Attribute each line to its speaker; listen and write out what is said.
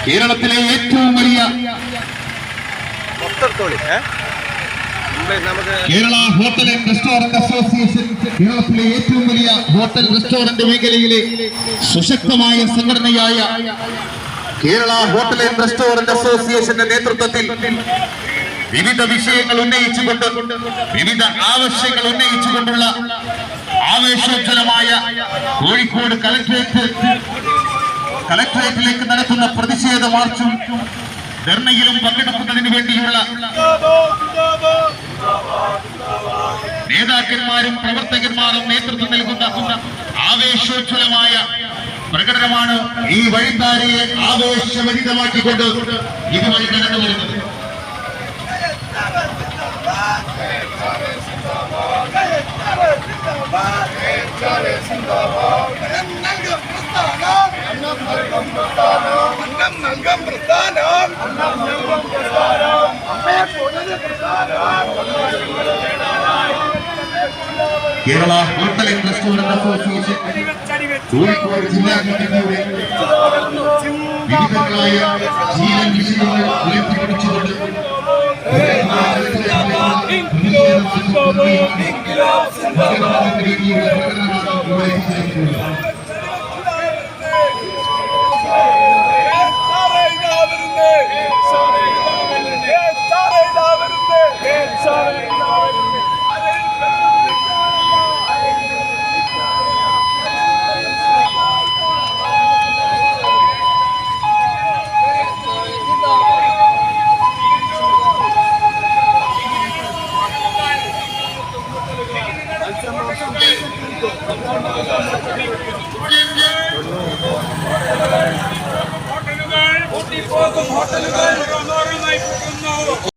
Speaker 1: കേരളത്തിലെ ഏറ്റവും വലിയ Kerala hotel and restaurant association കേരളത്തിലെ ഏറ്റവും വലിയ ഹോട്ടൽ റെസ്റ്റോറന്റ് മേഖലയിലെ സുശക്തമായ സംഘടനയായ കേരള ഹോട്ടൽ ആൻഡ് റെസ്റ്റോറന്റ് അസോസിയേഷന്റെ നേതൃത്വത്തിൽ വിവിധ വിഷയങ്ങൾ ഉന്നയിച്ചുകൊണ്ട് വിവിധ ആവശ്യങ്ങൾ ഉന്നയിച്ചുകൊണ്ടുള്ള ആവേശോജ്വലമായ കോഴിക്കോട് കലക്ടറേറ്റിലേക്ക് നടത്തുന്ന പ്രതിഷേധ മാർച്ചും ധർണയിലും പങ്കെടുക്കുന്നതിന് വേണ്ടിയുള്ള നേതാക്കന്മാരും പ്രവർത്തകന്മാരും നേതൃത്വം നൽകുന്ന ആവേശോജ്വലമായ പ്രകടനമാണ് ഈ വഴിത്താരയെ ആവേശഭരിതമാക്കിക്കൊണ്ട് ഇതുവഴി കടന്നു വരുന്നത്. Kerala hotel and restaurant association Kozhikode ജില്ലാ കമ്മിറ്റിയുടെ വിവിധങ്ങളായ ജീവൻ വിഷയങ്ങൾ ഉയർത്തിപ്പിടിച്ചുകൊണ്ട്
Speaker 2: ഹോട്ടലുകൾ